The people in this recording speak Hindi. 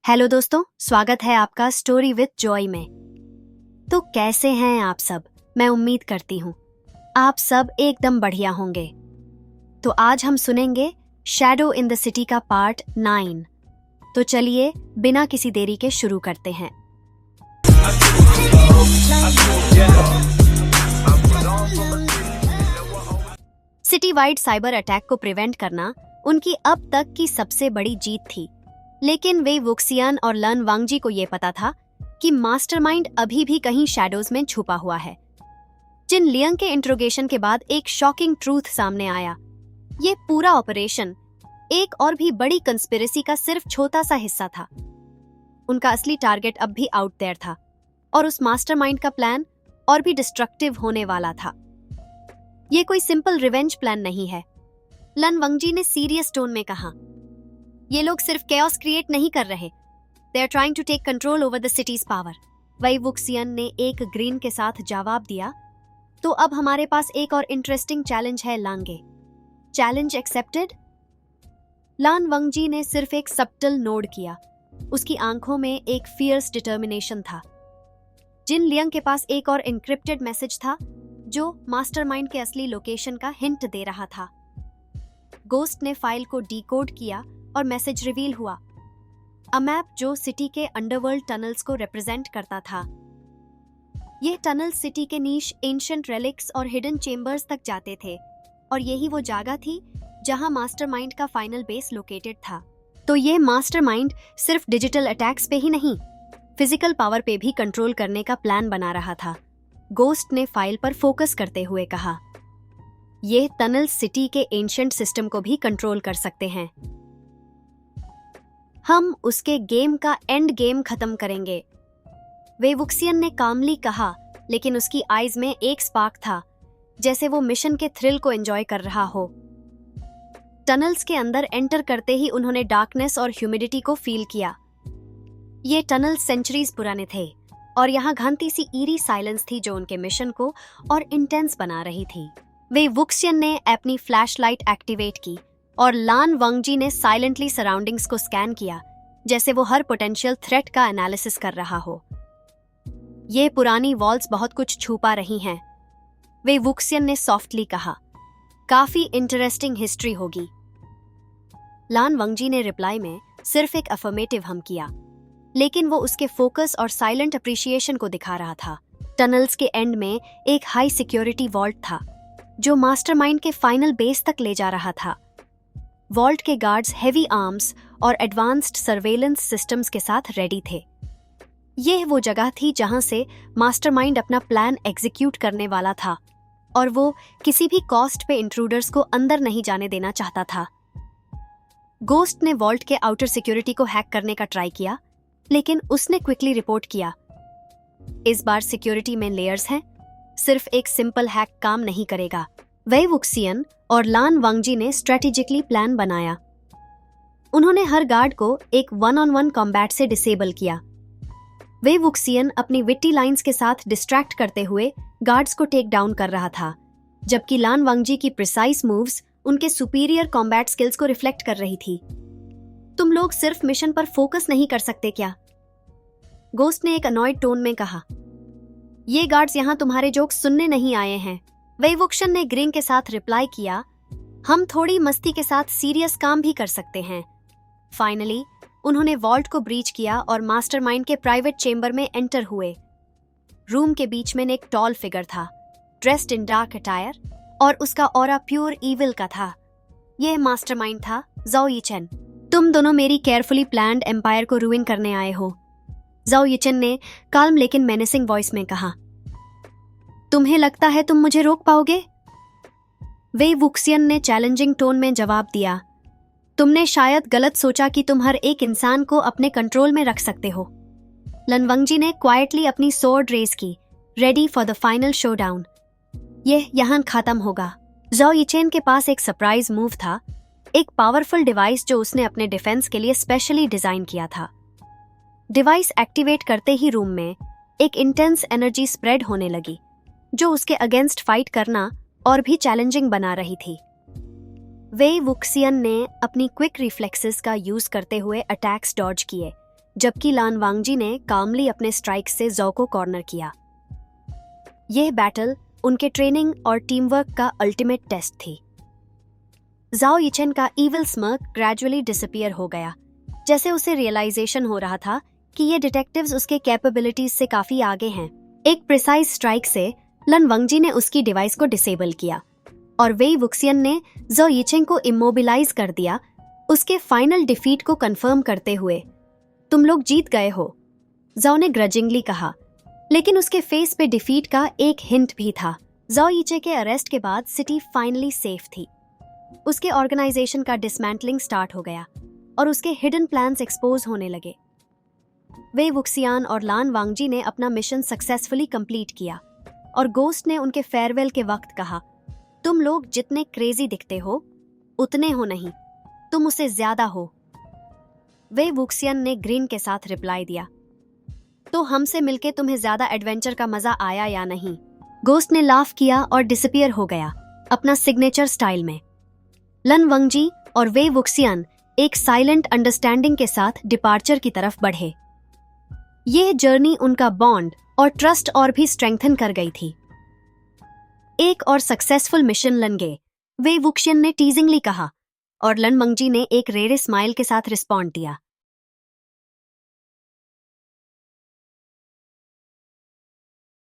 हेलो दोस्तों, स्वागत है आपका स्टोरी विद जॉय में। तो कैसे हैं आप सब? मैं उम्मीद करती हूँ आप सब एकदम बढ़िया होंगे। तो आज हम सुनेंगे शैडो इन द सिटी का पार्ट 9। तो चलिए बिना किसी देरी के शुरू करते हैं। सिटी वाइड साइबर अटैक को प्रिवेंट करना उनकी अब तक की सबसे बड़ी जीत थी, लेकिन वे वुक्सियन और लन वांगजी को यह पता था कि मास्टरमाइंड अभी भी कहीं शैडोज में छुपा हुआ है। जिन लियंग के इंट्रोगेशन के बाद एक शॉकिंग ट्रूथ सामने आया। ये पूरा ऑपरेशन एक और भी बड़ी कंस्पिरेसी का सिर्फ छोटा सा हिस्सा था। उनका असली टारगेट अब भी आउट देयर था और उस मास्टरमाइंड का प्लान और भी डिस्ट्रक्टिव होने वाला था। ये कोई सिंपल रिवेंज प्लान नहीं है, लन वांगजी ने सीरियस टोन में कहा। ये लोग सिर्फ कैओस क्रिएट नहीं कर रहे, they are trying to take control over the cities power. वही वुक्सियन ने एक ग्रीन के साथ जवाब दिया। तो अब हमारे पास एक और इंटरेस्टिंग चैलेंज है लांगे। Challenge accepted? लान वांगजी ने सिर्फ एक सब्टल नोड किया। उसकी आंखों में एक फियर्स डिटर्मिनेशन था। जिन लियंग के पास एक और एन्क्रिप्टेड मैसेज था जो मास्टरमाइंड के असली लोकेशन का हिंट दे रहा था। गोस्ट ने फाइल को डिकोड किया और मैसेज रिवील हुआ। अ मैप जो सिटी के अंडरवर्ल्ड टनल्स को रिप्रेजेंट करता था। ये टनल सिटी के नीश एंशिएंट रेलिक्स और हिडन चेंबर्स तक जाते थे और यही वो जगह थी जहां मास्टरमाइंड का फाइनल बेस लोकेटेड था। तो ये मास्टरमाइंड सिर्फ डिजिटल अटैक्स पे ही नहीं, फिजिकल पावर पे भी कंट्रोल करने का प्लान बना रहा था। गोस्ट ने फाइल पर फोकस करते हुए कहा, ये टनल सिटी के एंशिएंट सिस्टम को भी कंट्रोल कर सकते हैं। हम उसके गेम का एंड गेम खत्म करेंगे, वे वुक्सियन ने कामली कहा, लेकिन उसकी आईज में एक स्पार्क था, जैसे वो मिशन के थ्रिल को एंजॉय कर रहा हो। टनल्स के अंदर एंटर करते ही उन्होंने डार्कनेस और ह्यूमिडिटी को फील किया। ये टनल सेंचुरीज पुराने थे और यहाँ घंटी सी ईरी साइलेंस थी जो उनके मिशन को और इंटेंस बना रही थी। वे वुक्सियन ने अपनी फ्लैशलाइट एक्टिवेट की और लान वांगजी ने साइलेंटली सराउंडिंग्स को स्कैन किया, जैसे वो हर पोटेंशियल थ्रेट का एनालिसिस कर रहा हो। ये पुरानी वॉल्स बहुत कुछ छुपा रही हैं, वे वुक्सियन ने सॉफ्टली कहा। काफी इंटरेस्टिंग हिस्ट्री होगी। लान वांगजी ने रिप्लाई में सिर्फ एक अफर्मेटिव हम किया, लेकिन वो उसके फोकस और साइलेंट अप्रिशिएशन को दिखा रहा था। टनल्स के एंड में एक हाई सिक्योरिटी वॉल्ट था जो मास्टरमाइंड के फाइनल बेस तक ले जा रहा था। वॉल्ट के गार्ड्स हेवी आर्म्स और एडवांस्ड सर्वेलेंस सिस्टम्स के साथ रेडी थे। यह वो जगह थी जहां से मास्टरमाइंड अपना प्लान एग्जीक्यूट करने वाला था और वो किसी भी कॉस्ट पे इंट्रूडर्स को अंदर नहीं जाने देना चाहता था। गोस्ट ने वॉल्ट के आउटर सिक्योरिटी को हैक करने का ट्राई किया, लेकिन उसने क्विकली रिपोर्ट किया, इस बार सिक्योरिटी में लेयर्स हैं, सिर्फ एक सिंपल हैक काम नहीं करेगा। वही वुक्सियन और लान वांगजी ने स्ट्रेटेजिकली प्लान बनाया। उन्होंने हर गार्ड को एक 1-on-1 कॉम्बैट से डिसेबल किया। वे वुक्सियन अपनी विट्टी लाइंस के साथ डिस्ट्रैक्ट करते हुए गार्ड्स को टेक डाउन कर रहा था, जबकि लान वांगजी की प्रिसाइज मूव्स उनके सुपीरियर कॉम्बैट स्किल्स को रिफ्लेक्ट कर रही थी। तुम लोग सिर्फ मिशन पर फोकस नहीं कर सकते क्या? गोस्ट ने एक अनॉयड टोन में कहा। ये गार्ड्स यहाँ तुम्हारे जोक्स सुनने नहीं आए हैं, वही वुक्सियन ने ग्रिंग के साथ रिप्लाई किया। हम थोड़ी मस्ती के साथ सीरियस काम भी कर सकते हैं। फाइनली उन्होंने वॉल्ट को ब्रीच किया और मास्टरमाइंड के प्राइवेट चेंबर में एंटर हुए। रूम के बीच में एक टॉल फिगर था, ड्रेस्ड इन डार्क अटायर, और उसका ऑरा प्योर इविल का था। यह मास्टरमाइंड था, ज़ाओ यीचेन। तुम दोनों मेरी केयरफुली प्लान्ड एम्पायर को रूइन करने आए हो, ज़ाओ यीचेन ने काल्म लेकिन मेनेसिंग वॉइस में कहा। तुम्हें लगता है तुम मुझे रोक पाओगे? वे वुक्सियन ने चैलेंजिंग टोन में जवाब दिया। तुमने शायद गलत सोचा कि तुम हर एक इंसान को अपने कंट्रोल में रख सकते हो। लन वांगजी ने क्वाइटली अपनी स्वॉर्ड रेज की, ready for the final showdown. यह यहाँ खत्म होगा। ज़ाओ यीचेन के पास एक सरप्राइज मूव था, एक पावरफुल डिवाइस जो उसने अपने डिफेंस के लिए स्पेशली डिजाइन किया था। डिवाइस एक्टिवेट करते ही रूम में एक इंटेंस एनर्जी स्प्रेड होने लगी, जो उसके अगेंस्ट फाइट करना और भी चैलेंजिंग बना रही थी। वे वुक्सियन ने अपनी क्विक रिफ्लेक्सेस का यूज करते हुए अटैक्स डॉज किए, जबकि लान वांगजी ने कामली अपने स्ट्राइक से जौ को कॉर्नर किया। यह बैटल उनके ट्रेनिंग और टीम वर्क का अल्टीमेट टेस्ट थी। जाओ यिचेन का इविल स्मर्क ग्रेजुअली डिसअपीयर हो गया, जैसे उसे रियलाइजेशन हो रहा था कि ये डिटेक्टिव्स उसके कैपेबिलिटीज से काफी आगे हैं। एक प्रिसाइज स्ट्राइक से लन वांगजी ने उसकी डिवाइस को डिसेबल किया और वेई वुक्सियन ने जौ यिचेन को इमोबिलाइज कर दिया, उसके फाइनल डिफीट को कंफर्म करते हुए। तुम लोग जीत गए हो, जाओ ने ग्रजिंगली कहा, लेकिन उसके फेस पे डिफीट का एक हिंट भी था। जाओ यिचे के अरेस्ट के बाद सिटी फाइनली सेफ थी। उसके ऑर्गेनाइजेशन का डिसमेंटलिंग स्टार्ट हो गया और उसके हिडन प्लान्स एक्सपोज होने लगे। वे वुक्सियान और लान वांगजी ने अपना मिशन सक्सेसफुली कंप्लीट किया और गोस्ट ने उनके फेयरवेल के वक्त कहा, तुम लोग जितने क्रेजी दिखते हो उतने हो नहीं, तुम उससे ज्यादा हो। वे वुक्सियन ने ग्रीन के साथ रिप्लाई दिया, तो हमसे मिलके तुम्हें ज्यादा एडवेंचर का मजा आया या नहीं? गोस्ट ने लाफ किया और डिसअपीयर हो गया अपना सिग्नेचर स्टाइल में। लन वांगजी और वे वुक्सियन एक साइलेंट अंडरस्टैंडिंग के साथ डिपार्चर की तरफ बढ़े। यह जर्नी उनका बॉन्ड और ट्रस्ट और भी स्ट्रेंथन कर गई थी। एक और सक्सेसफुल मिशन लन गए, वे वुक्सियन ने टीजिंगली कहा और लन वांगजी ने एक रेरे स्माइल के साथ रिस्पॉन्ड दिया।